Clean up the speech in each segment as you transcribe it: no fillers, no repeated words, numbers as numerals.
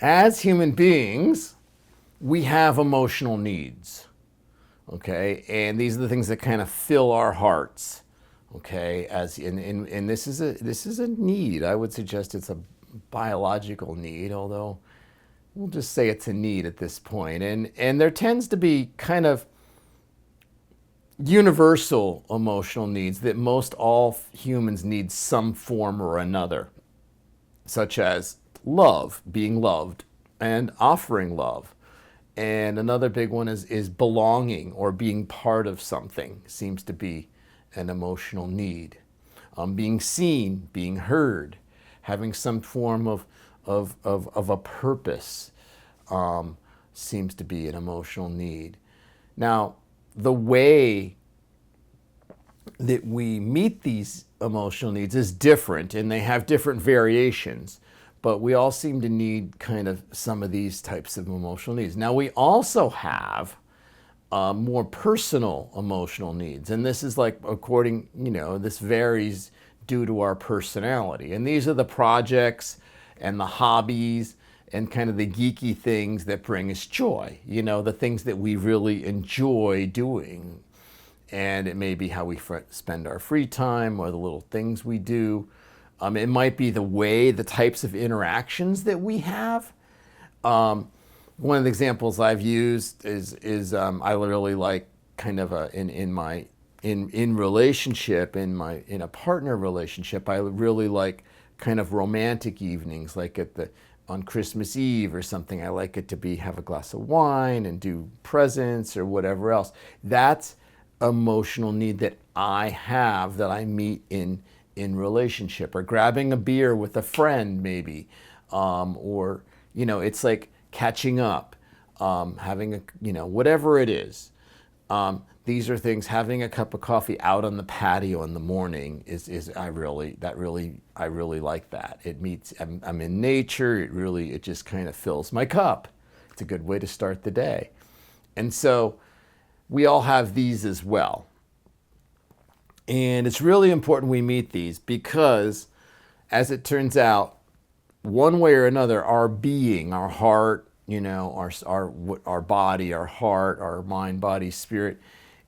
As human beings, we have emotional needs, okay? And these are the things that kind of fill our hearts, okay? And this is a need. I would suggest it's a biological need, although we'll just say it's a need at this point. And there tends to be kind of universal emotional needs that most all humans need some form or another, such as love, being loved, and offering love. And another big one is belonging or being part of something seems to be an emotional need. Being seen, being heard, having some form of a purpose seems to be an emotional need. Now, the way that we meet these emotional needs is different and they have different variations, but we all seem to need kind of some of these types of emotional needs. Now, we also have more personal emotional needs, and this is like according, this varies due to our personality. And these are the projects and the hobbies and kind of the geeky things that bring us joy, the things that we really enjoy doing. And it may be how we spend our free time or the little things we do. It might be the types of interactions that we have. One of the examples I've used is I really like kind of in relationship in a partner relationship. I really like kind of romantic evenings, like on Christmas Eve or something. I like it to be have a glass of wine and do presents or whatever else. That's emotional need that I have that I meet in relationship, or grabbing a beer with a friend maybe, or it's like catching up, having whatever it is. These are things. Having a cup of coffee out on the patio in the morning is I really like that. It meets. I'm in nature. It just kind of fills my cup. It's a good way to start the day, and so we all have these as well. And it's really important we meet these because, as it turns out, one way or another, our being, our heart, our body, our heart, our mind, body, spirit,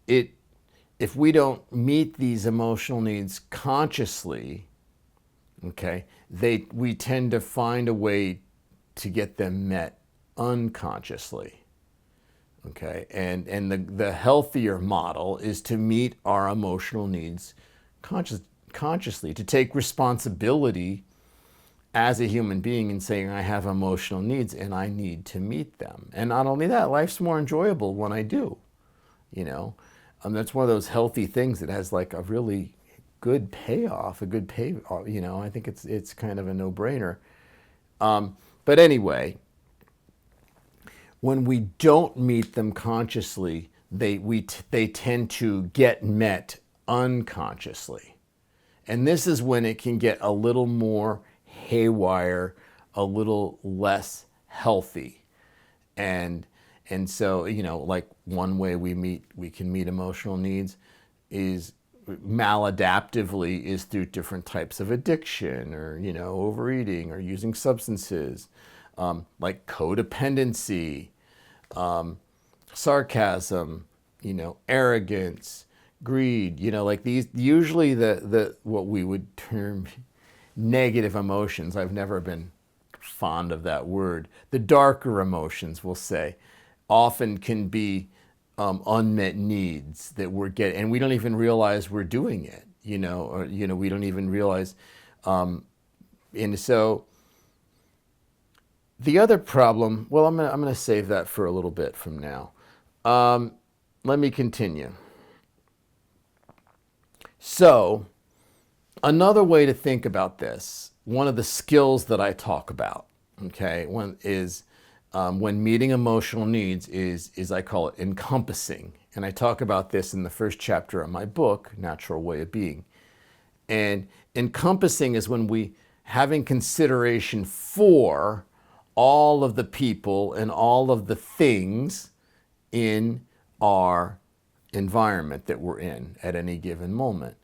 if we don't meet these emotional needs consciously, okay, we tend to find a way to get them met unconsciously. Okay, and the healthier model is to meet our emotional needs consciously, to take responsibility as a human being and saying, I have emotional needs and I need to meet them. And not only that, life's more enjoyable when I do. You know, that's one of those healthy things that has like a really good payoff, a good pay. I think it's kind of a no-brainer. But anyway, when we don't meet them consciously, they tend to get met unconsciously. And this is when it can get a little more haywire, a little less healthy. And so, like one way we can meet emotional needs is maladaptively is through different types of addiction, or overeating, or using substances, like codependency, sarcasm, arrogance, greed, like these, usually the what we would term negative emotions. I've never been fond of that word. The darker emotions, we'll say, often can be unmet needs that we're getting, and we don't even realize we're doing it, or we don't even realize. And so the other problem, well, I'm gonna save that for a little bit from now. Let me continue. So, another way to think about this, one of the skills that I talk about, okay, when meeting emotional needs is I call it encompassing. And I talk about this in the first chapter of my book, Natural Way of Being. And encompassing is when we having consideration for all of the people and all of the things in our environment that we're in at any given moment.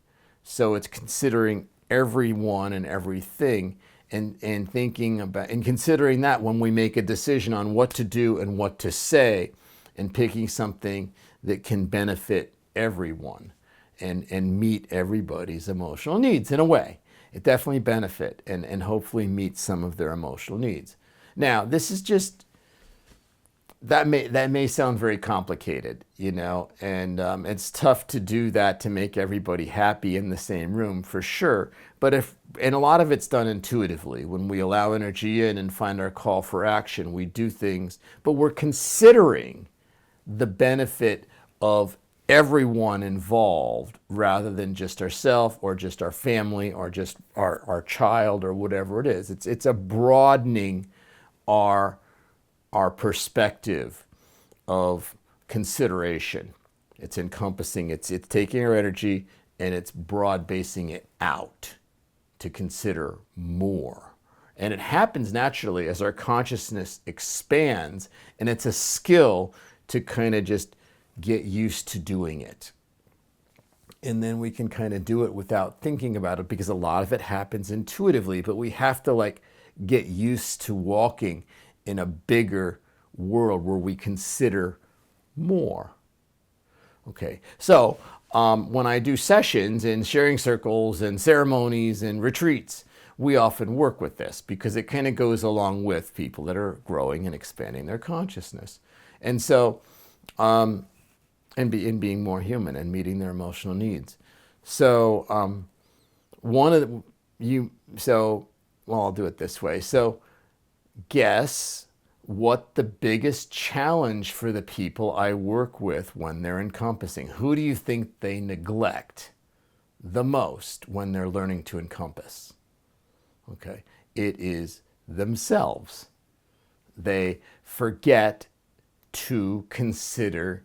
So it's considering everyone and everything. and thinking about and considering that when we make a decision on what to do and what to say, and picking something that can benefit everyone and meet everybody's emotional needs in a way. It definitely benefit and hopefully meet some of their emotional needs. Now, this is just that may sound very complicated, and it's tough to do that to make everybody happy in the same room for sure. But and a lot of it's done intuitively. When we allow energy in and find our call for action, we do things, but we're considering the benefit of everyone involved rather than just ourselves or just our family or just our child or whatever it is. It's a broadening our perspective of consideration. It's encompassing, it's taking our energy and it's broad basing it out to consider more. And it happens naturally as our consciousness expands, and it's a skill to kind of just get used to doing it. And then we can kind of do it without thinking about it because a lot of it happens intuitively, but we have to get used to walking in a bigger world where we consider more. Okay, so when I do sessions and sharing circles and ceremonies and retreats, we often work with this because it kind of goes along with people that are growing and expanding their consciousness. And so, and being more human and meeting their emotional needs. So, I'll do it this way. So, guess what the biggest challenge for the people I work with when they're encompassing. Who do you think they neglect the most when they're learning to encompass? Okay, it is themselves. They forget to consider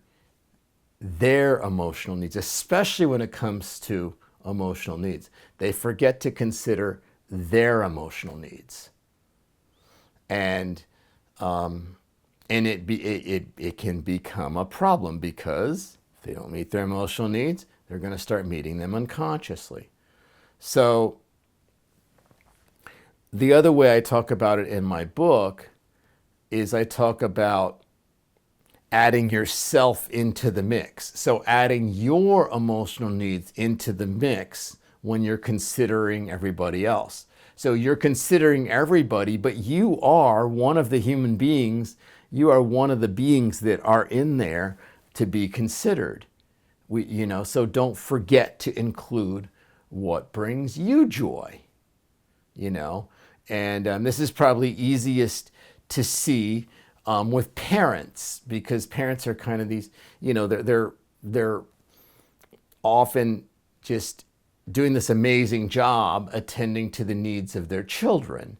their emotional needs, especially when it comes to emotional needs. They forget to consider their emotional needs. And it can become a problem because if they don't meet their emotional needs, they're going to start meeting them unconsciously. So the other way I talk about it in my book is I talk about adding yourself into the mix. So adding your emotional needs into the mix when you're considering everybody else. So you're considering everybody, but you are one of the human beings. You are one of the beings that are in there to be considered. So don't forget to include what brings you joy. And this is probably easiest to see with parents, because parents are kind of these, they're often just doing this amazing job attending to the needs of their children,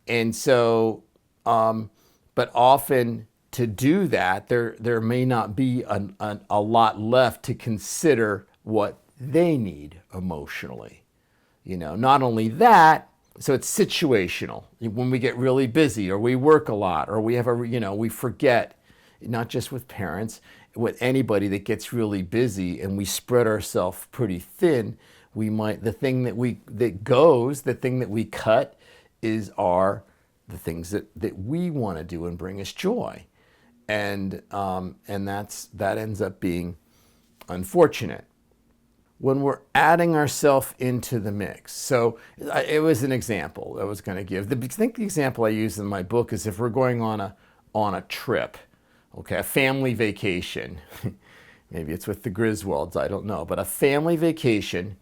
and so, but often to do that, there may not be a lot left to consider what they need emotionally, not only that. So it's situational. When we get really busy or we work a lot or we have we forget, not just with parents, with anybody that gets really busy and we spread ourselves pretty thin, the thing that we cut is the things that we want to do and bring us joy. And that ends up being unfortunate when we're adding ourselves into the mix. So it was an example I was going to give. I think the example I use in my book is if we're going on a trip, okay, a family vacation. Maybe it's with the Griswolds, I don't know, but a family vacation,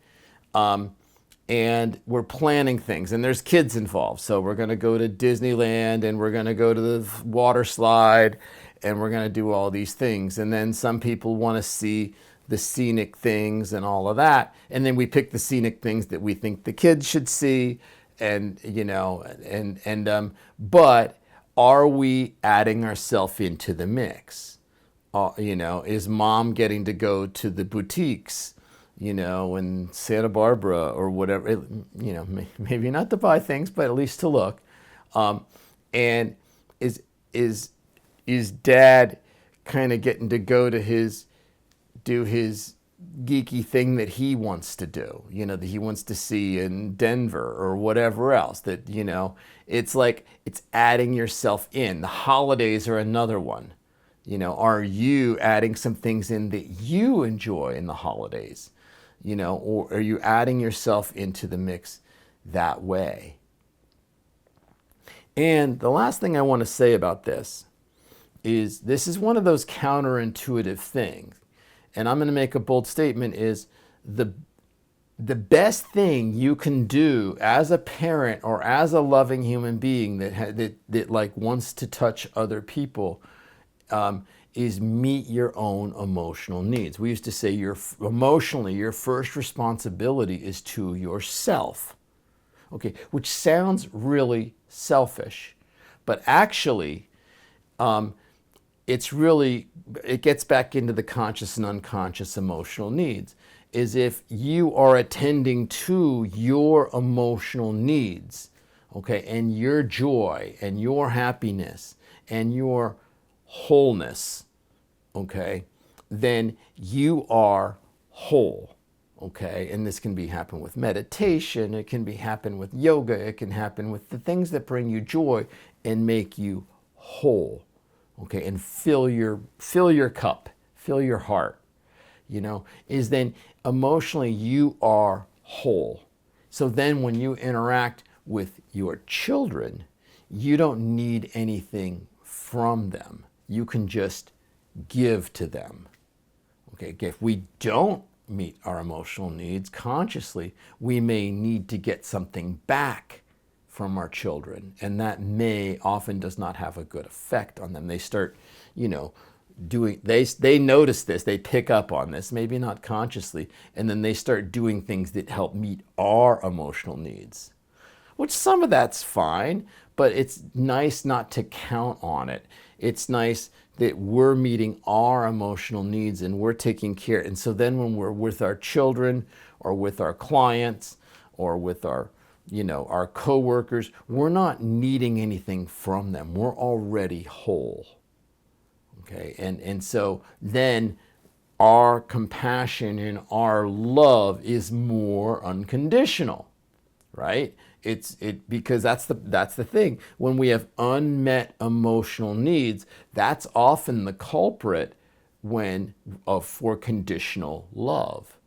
and we're planning things, and there's kids involved. So we're going to go to Disneyland, and we're going to go to the water slide, and we're going to do all these things. And then some people want to see the scenic things and all of that. And then we pick the scenic things that we think the kids should see. And, but are we adding ourselves into the mix? Is mom getting to go to the boutiques, in Santa Barbara or whatever, maybe not to buy things, but at least to look. And is dad kind of getting to go to do his geeky thing that he wants to do, that he wants to see in Denver or whatever else. That, it's like it's adding yourself in. The holidays are another one. Are you adding some things in that you enjoy in the holidays? Or are you adding yourself into the mix that way? And the last thing I want to say about this is one of those counterintuitive things. And I'm going to make a bold statement is the best thing you can do as a parent or as a loving human being that like wants to touch other people is meet your own emotional needs. We used to say your first responsibility is to yourself. Okay, which sounds really selfish, but actually it gets back into the conscious and unconscious emotional needs. Is if you are attending to your emotional needs, okay, and your joy and your happiness and your wholeness, okay, then you are whole, okay? And this can happen with meditation, it can happen with yoga, it can happen with the things that bring you joy and make you whole, okay, and fill your cup, fill your heart, is then emotionally you are whole. So then when you interact with your children, you don't need anything from them. You can just give to them. Okay, if we don't meet our emotional needs consciously, we may need to get something back from our children, and that often does not have a good effect on them. They start, they notice this, they pick up on this, maybe not consciously, and then they start doing things that help meet our emotional needs, which some of that's fine, but it's nice not to count on it. It's nice that we're meeting our emotional needs and we're taking care. And so then when we're with our children or with our clients or with our coworkers, we're not needing anything from them. We're already whole. Okay, and so then our compassion and our love is more unconditional, right? Because that's the thing. When we have unmet emotional needs, that's often the culprit for conditional love.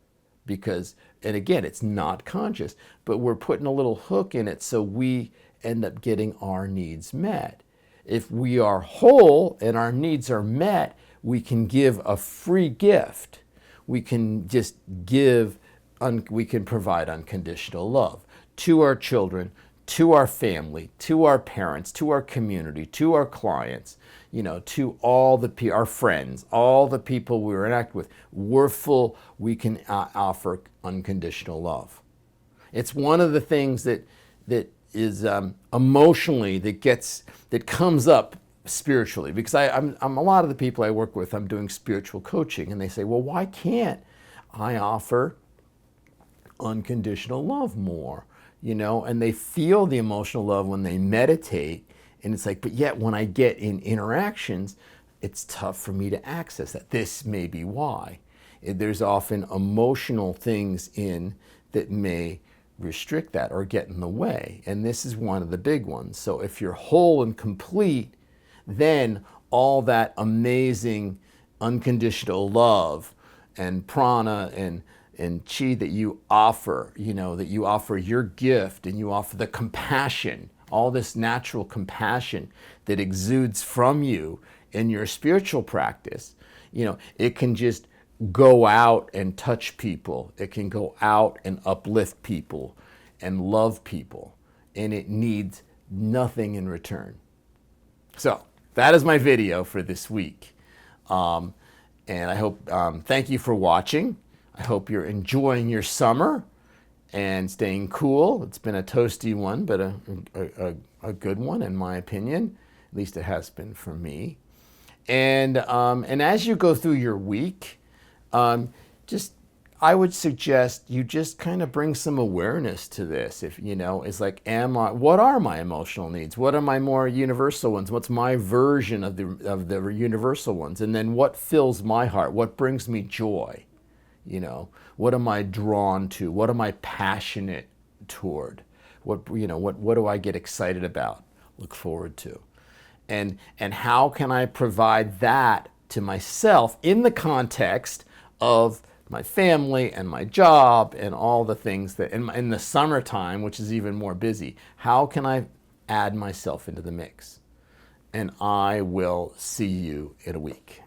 Because, and again, it's not conscious, but we're putting a little hook in it so we end up getting our needs met. If we are whole and our needs are met, we can give a free gift. We can just we can provide unconditional love to our children, to our family, to our parents, to our community, to our clients, to all our friends, all the people we interact with. We're full. We can offer unconditional love. It's one of the things that is emotionally that comes up spiritually, because I'm a lot of the people I work with, I'm doing spiritual coaching, and they say, well, why can't I offer unconditional love more? And they feel the emotional love when they meditate, and it's like, but yet when I get in interactions, it's tough for me to access that. This may be why. There's often emotional things that may restrict that or get in the way, and this is one of the big ones. So if you're whole and complete, then all that amazing unconditional love and prana and chi that you offer, that you offer your gift, and you offer the compassion, all this natural compassion that exudes from you in your spiritual practice, it can just go out and touch people. It can go out and uplift people and love people, and it needs nothing in return. So that is my video for this week. And I hope, thank you for watching. I hope you're enjoying your summer and staying cool. It's been a toasty one, but a good one in my opinion. At least it has been for me. And as you go through your week, I would suggest you just kind of bring some awareness to this. If it's like, what are my emotional needs? What are my more universal ones? What's my version of the universal ones? And then what fills my heart? What brings me joy? You know, what am I drawn to? What am I passionate toward? What do I get excited about, look forward to? And how can I provide that to myself in the context of my family and my job and all the things that in the summertime, which is even more busy, how can I add myself into the mix? And I will see you in a week.